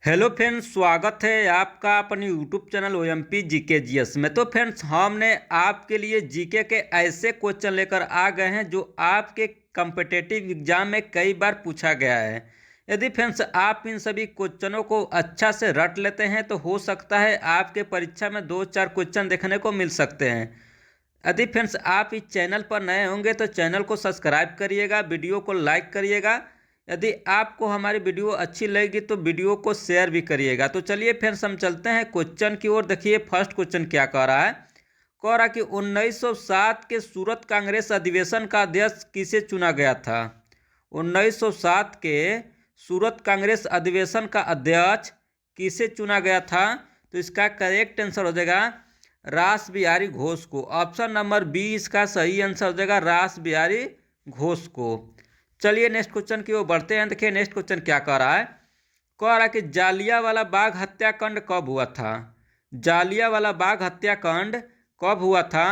Hello friends, स्वागत है आपका अपने YouTube channel OMP GK GS में। तो फ्रेंड्स, हमने आपके लिए जीके के ऐसे क्वेश्चन लेकर आ गए हैं जो आपके कम्पिटिटिव एग्जाम में कई बार पूछा गया है। यदि फ्रेंड्स आप इन सभी क्वेश्चनों को अच्छा से रट लेते हैं तो हो सकता है आपके परीक्षा में 2-4 क्वेश्चन देखने को मिल सकते हैं। यदि फ्रेंड्स आप इस चैनल पर नए होंगे तो चैनल को सब्सक्राइब करिएगा, वीडियो को लाइक करिएगा। यदि आपको हमारी वीडियो अच्छी लगेगी तो वीडियो को शेयर भी करिएगा। तो चलिए फ्रेंड्स हम चलते हैं क्वेश्चन की ओर। देखिए फर्स्ट क्वेश्चन क्या कह रहा है। कह रहा कि 1907 के सूरत कांग्रेस अधिवेशन का अध्यक्ष किसे चुना गया था। 1907 के सूरत कांग्रेस अधिवेशन का अध्यक्ष किसे चुना गया था। तो इसका करेक्ट आंसर हो जाएगा रास बिहारी घोष को। ऑप्शन नंबर बी इसका सही आंसर हो जाएगा, रास बिहारी घोष को। चलिए नेक्स्ट क्वेश्चन की ओर बढ़ते हैं। देखिए नेक्स्ट क्वेश्चन क्या कह रहा है। कह रहा है कि जालियांवाला बाग हत्याकांड कब हुआ था। जालियांवाला बाग हत्याकांड कब हुआ था।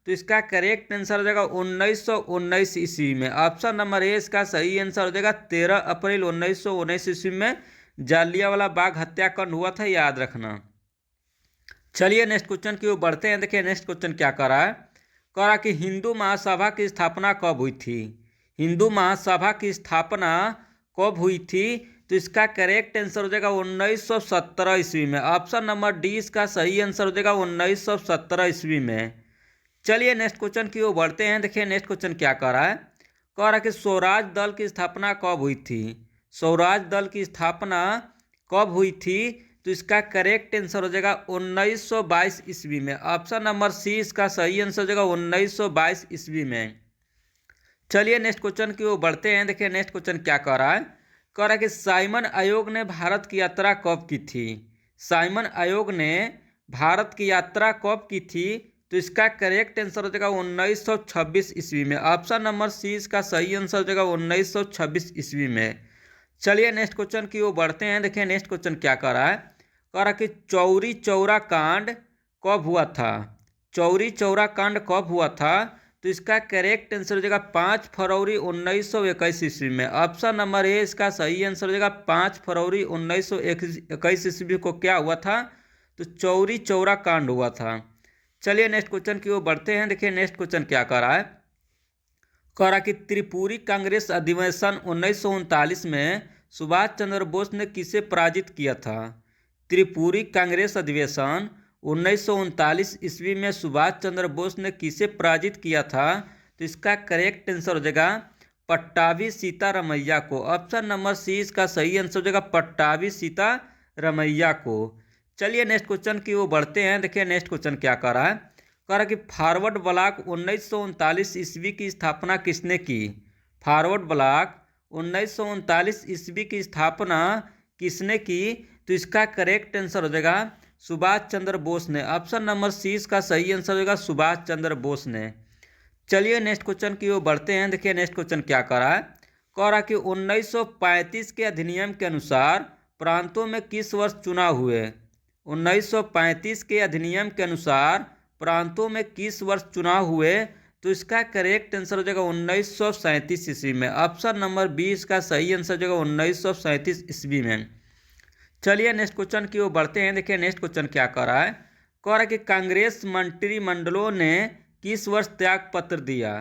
तो इसका करेक्ट आंसर हो जाएगा 1919 ईस्वी में। ऑप्शन नंबर ए इसका सही आंसर हो जाएगा 13 अप्रैल 1919 ईस्वी में जालियांवाला बाग हत्याकांड हुआ था, याद रखना। चलिए नेक्स्ट क्वेश्चन की ओर बढ़ते हैं। देखिए नेक्स्ट क्वेश्चन क्या कह रहा है। कह रहा कि हिंदू महासभा की स्थापना कब हुई थी। हिंदू महासभा की स्थापना कब हुई थी। तो इसका करेक्ट आंसर हो जाएगा 1917 ईस्वी में। ऑप्शन नंबर डी इसका सही आंसर हो जाएगा 1917 ईस्वी में। चलिए नेक्स्ट क्वेश्चन की ओर बढ़ते हैं। देखिए नेक्स्ट क्वेश्चन क्या कह रहा है। कह रहा कि स्वराज दल की स्थापना कब हुई थी। स्वराज दल की स्थापना कब हुई थी। तो इसका करेक्ट आंसर हो जाएगा 1922 ईस्वी में। ऑप्शन नंबर सी इसका सही आंसर हो जाएगा 1922 ईस्वी में। चलिए नेक्स्ट क्वेश्चन की ओर बढ़ते हैं। देखिए नेक्स्ट क्वेश्चन क्या कह रहा है। कह रहा है कि साइमन आयोग ने भारत की यात्रा कब की थी। साइमन आयोग ने भारत की यात्रा कब की थी। तो इसका करेक्ट आंसर हो जाएगा 1926 ईस्वी में। ऑप्शन नंबर सी इसका सही आंसर हो जाएगा 1926 ईस्वी में। चलिए नेक्स्ट क्वेश्चन की ओर बढ़ते हैं। देखिए नेक्स्ट क्वेश्चन क्या कह रहा है। कह रहा कि चौरी चौरा कांड कब हुआ था। चौरी चौरा कांड कब हुआ था। तो इसका करेक्ट आंसर हो जाएगा 5 फरवरी 1921 ईस्वी में। ऑप्शन नंबर ए इसका सही आंसर हो जाएगा 5 फरवरी 1921 ईस्वी को क्या हुआ था। तो चौरी चौरा कांड हुआ था। चलिए नेक्स्ट क्वेश्चन की ओर बढ़ते हैं। देखिए नेक्स्ट क्वेश्चन क्या कह रहा है। कह रहा कि त्रिपुरी कांग्रेस अधिवेशन 1939 में सुभाष चंद्र बोस ने किसे पराजित किया था। त्रिपुरी कांग्रेस अधिवेशन 1939 ईस्वी में सुभाष चंद्र बोस ने किसे पराजित किया था। तो इसका करेक्ट आंसर हो जाएगा पट्टाभी सीतारमैया को। ऑप्शन नंबर सी इसका सही आंसर हो जाएगा पट्टाभी सीतारमैया को। चलिए नेक्स्ट क्वेश्चन की ओर बढ़ते हैं। देखिए नेक्स्ट क्वेश्चन क्या कह रहा है। कह रहा कि फॉरवर्ड ब्लॉक 1939 ईस्वी की स्थापना किसने की। फॉरवर्ड ब्लॉक 1939 ईस्वी की स्थापना किसने की। तो इसका करेक्ट आंसर हो जाएगा सुभाष चंद्र बोस ने। ऑप्शन नंबर सी इसका सही आंसर होगा सुभाष चंद्र बोस ने। चलिए नेक्स्ट क्वेश्चन की ओर बढ़ते हैं। देखिए नेक्स्ट क्वेश्चन क्या कह रहा है। कह रहा कि 1935 के अधिनियम के अनुसार प्रांतों में किस वर्ष चुनाव हुए। 1935 के अधिनियम के अनुसार प्रांतों में किस वर्ष चुनाव हुए। तो इसका करेक्ट आंसर हो जाएगा 1937 ईस्वी में। ऑप्शन नंबर बी इसका सही आंसर हो जाएगा 1937 ईस्वी में। चलिए नेक्स्ट क्वेश्चन की ओर बढ़ते हैं। देखिए नेक्स्ट क्वेश्चन क्या कह रहा है। कह रहा है कि कांग्रेस मंत्रिमंडलों ने किस वर्ष त्याग पत्र दिया।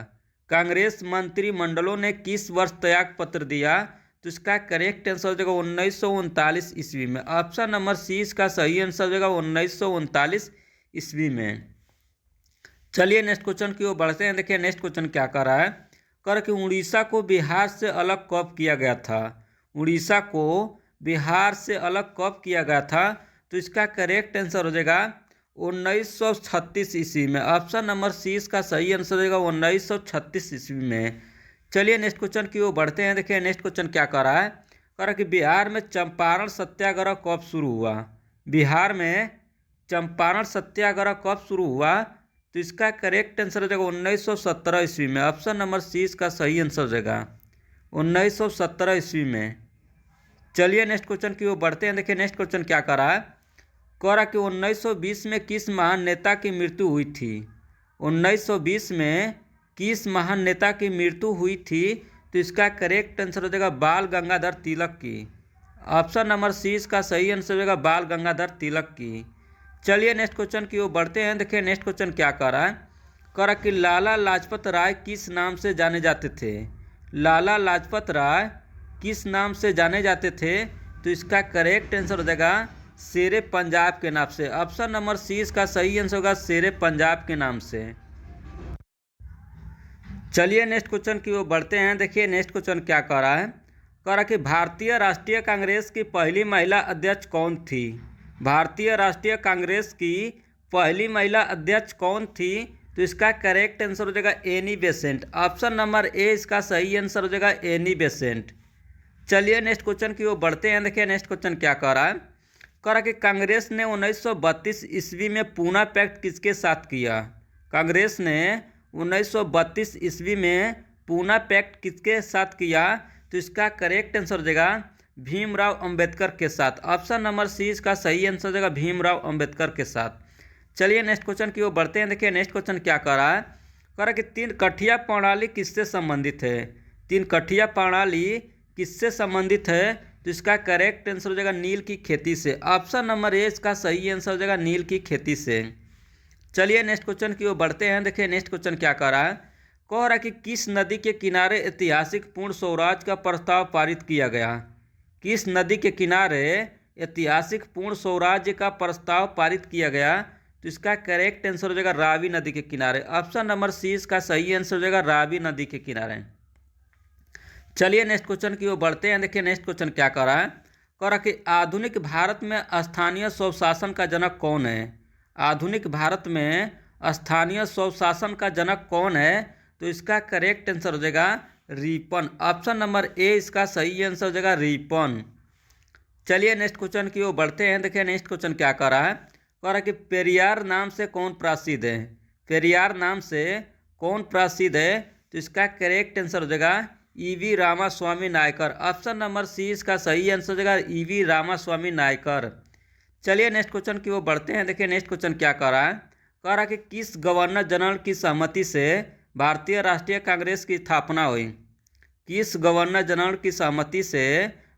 कांग्रेस मंत्रिमंडलों ने किस वर्ष त्याग पत्र दिया। तो इसका करेक्ट आंसर हो जाएगा 1939 ईस्वी में। ऑप्शन नंबर सी इसका सही आंसर हो जाएगा 1939 ईस्वी में। चलिए नेक्स्ट क्वेश्चन की ओर बढ़ते हैं। देखिए नेक्स्ट क्वेश्चन क्या कह रहा है। कह रहा कि उड़ीसा को बिहार से अलग कब किया गया था। उड़ीसा को बिहार से अलग कब किया गया था। तो इसका करेक्ट आंसर हो जाएगा 1936 ईस्वी में। ऑप्शन नंबर सी इसका सही आंसर हो जाएगा 1936 ईस्वी में। चलिए नेक्स्ट क्वेश्चन की ओर बढ़ते हैं। देखिए नेक्स्ट क्वेश्चन क्या कह रहा है। कह रहा कि बिहार में चंपारण सत्याग्रह कब शुरू हुआ। बिहार में चंपारण सत्याग्रह कब शुरू हुआ। तो इसका करेक्ट आंसर हो जाएगा 1917 ईस्वी में। ऑप्शन नंबर सी इसका सही आंसर हो जाएगा 1917 ईस्वी में। चलिए नेक्स्ट क्वेश्चन की ओर बढ़ते हैं। देखिए नेक्स्ट क्वेश्चन क्या कह रहा है। कह रहा कि 1920 में किस महान नेता की मृत्यु हुई थी। 1920 में किस महान नेता की मृत्यु हुई थी। तो इसका करेक्ट आंसर हो जाएगा बाल गंगाधर तिलक की। ऑप्शन नंबर सी इसका सही आंसर हो जाएगा बाल गंगाधर तिलक की। चलिए नेक्स्ट क्वेश्चन की ओर बढ़ते हैं। देखिए नेक्स्ट क्वेश्चन क्या कर रहा है, कह रहा कि लाला लाजपत राय किस नाम से जाने जाते थे। लाला लाजपत राय किस नाम से जाने जाते थे, तो इसका करेक्ट आंसर हो जाएगा शेरे पंजाब के नाम से। ऑप्शन नंबर सी इसका सही आंसर होगा शेरे पंजाब के नाम से। चलिए नेक्स्ट क्वेश्चन की ओर बढ़ते हैं। देखिए नेक्स्ट क्वेश्चन क्या कह रहा है, कह रहा कि भारतीय राष्ट्रीय कांग्रेस की पहली महिला अध्यक्ष कौन थी। भारतीय राष्ट्रीय कांग्रेस की पहली महिला अध्यक्ष कौन थी, तो इसका करेक्ट आंसर हो जाएगा Annie Besant. Option number A इसका सही आंसर हो जाएगा एनी बेसेंट। चलिए नेक्स्ट क्वेश्चन की ओर बढ़ते हैं। देखिए नेक्स्ट क्वेश्चन क्या कह रहा है, कह रहा कि कांग्रेस ने 1932 ईस्वी में पूना पैक्ट किसके साथ किया। कांग्रेस ने 1932 ईस्वी में पूना पैक्ट किसके साथ किया, तो इसका करेक्ट आंसर हो जाएगा भीमराव अंबेडकर के साथ। ऑप्शन नंबर सी इसका सही आंसर हो जाएगा भीमराव अंबेडकर के साथ। चलिए नेक्स्ट क्वेश्चन की ओर बढ़ते हैं। देखिए नेक्स्ट क्वेश्चन क्या कर रहा है, कह रहा कि तीन कठिया प्रणाली किससे संबंधित है। तीन कठिया प्रणाली किससे संबंधित है, तो इसका करेक्ट आंसर हो जाएगा नील की खेती से। ऑप्शन नंबर ए इसका सही आंसर हो जाएगा नील की खेती से। चलिए नेक्स्ट क्वेश्चन की ओर बढ़ते हैं। देखिए नेक्स्ट क्वेश्चन क्या कह रहा है, कह रहा है कि किस नदी के किनारे ऐतिहासिक पूर्ण स्वराज का प्रस्ताव पारित किया गया। किस नदी के किनारे ऐतिहासिक पूर्ण स्वराज्य का प्रस्ताव पारित किया गया, तो इसका करेक्ट आंसर हो जाएगा रावी नदी के किनारे। ऑप्शन नंबर सी इसका सही आंसर हो जाएगा रावी नदी के किनारे। चलिए नेक्स्ट क्वेश्चन की ओर बढ़ते हैं। देखिए नेक्स्ट क्वेश्चन क्या कह रहा है, कह रहा कि आधुनिक भारत में स्थानीय स्वशासन का जनक कौन है। आधुनिक भारत में स्थानीय स्वशासन का जनक कौन है, तो इसका करेक्ट आंसर हो जाएगा रिपन। ऑप्शन नंबर ए इसका सही आंसर हो जाएगा रिपन। चलिए नेक्स्ट क्वेश्चन की ओर बढ़ते हैं। देखिए नेक्स्ट क्वेश्चन क्या कह रहा है, कह रहा कि पेरियार नाम से कौन प्रसिद्ध है। पेरियार नाम से कौन प्रसिद्ध है, तो इसका करेक्ट आंसर हो जाएगा EV Ramaswamy Naicker. Option number C इसका सही आंसर हो जाएगा ईवी रामास्वामी नायकर। चलिए नेक्स्ट क्वेश्चन की ओर बढ़ते हैं। देखिए नेक्स्ट क्वेश्चन क्या कह रहा है, कह रहा कि किस गवर्नर जनरल की सहमति से भारतीय राष्ट्रीय कांग्रेस की स्थापना हुई। किस गवर्नर जनरल की सहमति से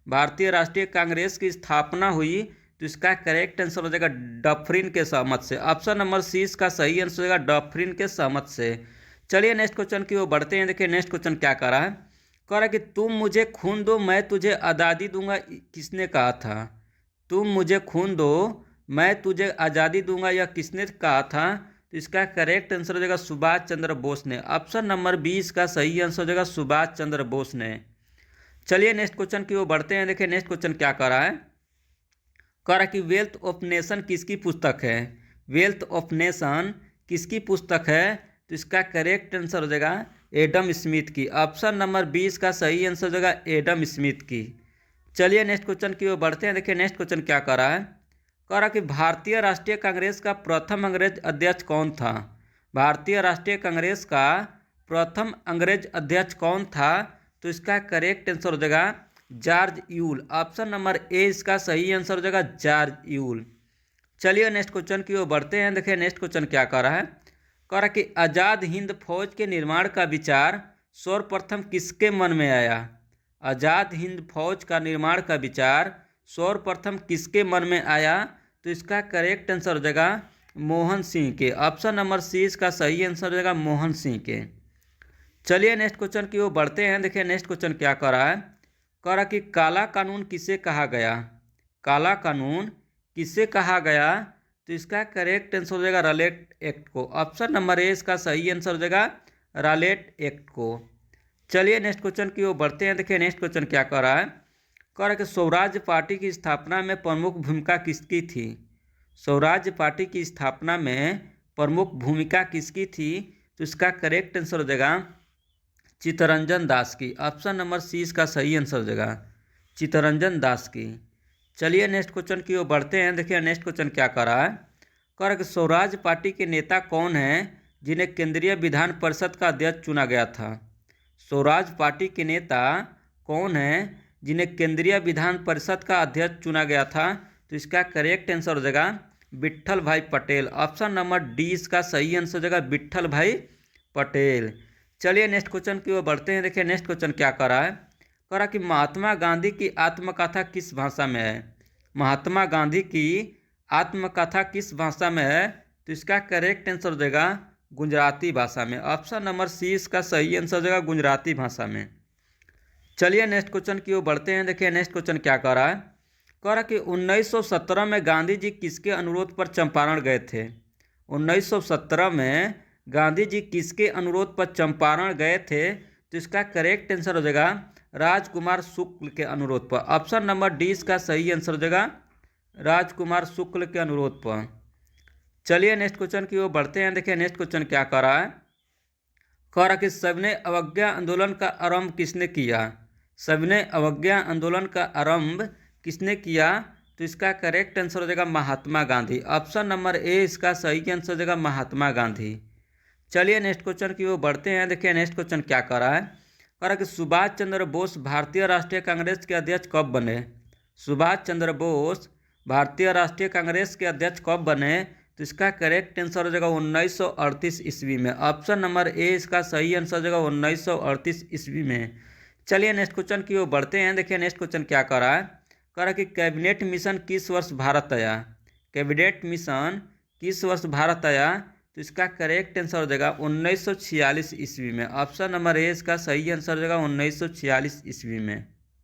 भारतीय राष्ट्रीय कांग्रेस की स्थापना हुई, तो इसका करेक्ट आंसर हो जाएगा डफरिन के सहमत से। ऑप्शन नंबर सी इसका सही आंसर हो जाएगा डफरिन के सहमत से। चलिए नेक्स्ट क्वेश्चन की ओर बढ़ते हैं। देखिए नेक्स्ट क्वेश्चन क्या कह रहा है, कह रहा कि तुम मुझे खून दो मैं तुझे आज़ादी दूंगा किसने कहा था। तुम मुझे खून दो मैं तुझे आज़ादी दूंगा यह किसने कहा था, तो इसका करेक्ट आंसर हो जाएगा सुभाष चंद्र बोस ने। ऑप्शन नंबर बी इसका सही आंसर हो जाएगा सुभाष चंद्र बोस ने। चलिए नेक्स्ट क्वेश्चन की ओर बढ़ते हैं। देखिए नेक्स्ट क्वेश्चन क्या कर रहा है, कह रहा कि वेल्थ ऑफ नेशन किसकी पुस्तक है। वेल्थ ऑफ नेशन किसकी पुस्तक है, तो इसका करेक्ट आंसर हो जाएगा एडम स्मिथ की। ऑप्शन नंबर 20 का सही आंसर हो जाएगा एडम स्मिथ की। चलिए नेक्स्ट क्वेश्चन की ओर बढ़ते हैं। देखिए नेक्स्ट क्वेश्चन क्या कर रहा है, कह रहा कि भारतीय राष्ट्रीय कांग्रेस का प्रथम अंग्रेज अध्यक्ष कौन था। भारतीय राष्ट्रीय कांग्रेस का प्रथम अंग्रेज अध्यक्ष कौन था, तो इसका करेक्ट आंसर हो जाएगा George Yule. Option number A इसका सही आंसर हो जाएगा जॉर्ज यूल। चलिए नेक्स्ट क्वेश्चन की ओर बढ़ते हैं। देखिए नेक्स्ट क्वेश्चन क्या कर रहा है, कह रहा कि आज़ाद हिंद फौज के निर्माण का विचार सर्वप्रथम किसके मन में आया। आज़ाद हिंद फौज का निर्माण का विचार सर्वप्रथम किसके मन में आया, तो इसका करेक्ट आंसर हो जाएगा मोहन सिंह के। ऑप्शन नंबर सी इसका सही आंसर हो जाएगा मोहन सिंह के। चलिए नेक्स्ट क्वेश्चन की ओर बढ़ते हैं। देखिए नेक्स्ट क्वेश्चन क्या कर रहा है, कह रहा कि काला कानून किसे कहा गया। काला कानून किसे कहा गया, तो इसका करेक्ट आंसर हो जाएगा रॉलेट एक्ट को। ऑप्शन नंबर ए इसका सही आंसर हो जाएगा रॉलेट एक्ट को। चलिए नेक्स्ट क्वेश्चन की ओर बढ़ते हैं। देखिए नेक्स्ट क्वेश्चन क्या कर रहा है, कह रहा है कि स्वराज पार्टी की स्थापना में प्रमुख भूमिका किसकी थी। स्वराज पार्टी की स्थापना में प्रमुख भूमिका किसकी थी, तो इसका करेक्ट आंसर हो जाएगा चित्तरंजन दास की। ऑप्शन नंबर सी इसका सही आंसर हो जाएगा चित्तरंजन दास की। चलिए नेक्स्ट क्वेश्चन की ओर बढ़ते हैं। देखिए नेक्स्ट क्वेश्चन क्या कर रहा है, कह रहा है कि स्वराज पार्टी के नेता कौन हैं जिन्हें केंद्रीय विधान परिषद का अध्यक्ष चुना गया था। स्वराज पार्टी के नेता कौन हैं जिन्हें केंद्रीय विधान परिषद का अध्यक्ष चुना गया था, तो इसका करेक्ट आंसर हो जाएगा विट्ठल भाई पटेल। ऑप्शन नंबर डी इसका सही आंसर हो जाएगा विट्ठल भाई पटेल। चलिए नेक्स्ट क्वेश्चन की ओर बढ़ते हैं। देखिए नेक्स्ट क्वेश्चन क्या कर रहा है, कह रहा कि महात्मा गांधी की आत्मकथा किस भाषा में है। महात्मा गांधी की आत्मकथा किस भाषा में है, तो इसका करेक्ट आंसर हो जाएगा गुजराती भाषा में। ऑप्शन नंबर सी इसका सही आंसर हो जाएगा गुजराती भाषा में। चलिए नेक्स्ट क्वेश्चन की ओर बढ़ते हैं। देखिए नेक्स्ट क्वेश्चन क्या कह रहा है। कह रहा कि 1917 में गांधी जी किसके अनुरोध पर चंपारण गए थे। 1917 में गांधी जी किसके अनुरोध पर चंपारण गए थे, तो इसका करेक्ट आंसर हो जाएगा राजकुमार शुक्ल के अनुरोध पर। ऑप्शन नंबर डी इसका सही आंसर हो जाएगा राजकुमार शुक्ल के अनुरोध पर। चलिए नेक्स्ट क्वेश्चन की ओर बढ़ते हैं। देखिए नेक्स्ट क्वेश्चन क्या कह रहा है। कह रहा कि सविनय अवज्ञा आंदोलन का आरंभ किसने किया। सविनय अवज्ञा आंदोलन का आरंभ किसने किया, तो इसका करेक्ट आंसर हो जाएगा Mahatma Gandhi. Option number A इसका सही आंसर हो जाएगा महात्मा गांधी। चलिए नेक्स्ट क्वेश्चन की ओर बढ़ते हैं। देखिए नेक्स्ट क्वेश्चन क्या कर रहा है। कह रहा कि सुभाष चंद्र बोस भारतीय राष्ट्रीय कांग्रेस के अध्यक्ष कब बने। सुभाष चंद्र बोस भारतीय राष्ट्रीय कांग्रेस के अध्यक्ष कब बने, तो इसका करेक्ट आंसर हो जाएगा 1938 ईस्वी में। ऑप्शन नंबर ए इसका सही आंसर हो जाएगा 1938 ईस्वी में। चलिए नेक्स्ट क्वेश्चन की ओर बढ़ते हैं। देखिए नेक्स्ट क्वेश्चन क्या कर रहा है। कह रहा कि कैबिनेट मिशन किस वर्ष भारत आया। कैबिनेट मिशन किस वर्ष भारत आया, तो इसका करेक्ट आंसर हो जाएगा 1946 ईस्वी में। ऑप्शन नंबर ए इसका सही आंसर हो जाएगा 1946 ईस्वी में।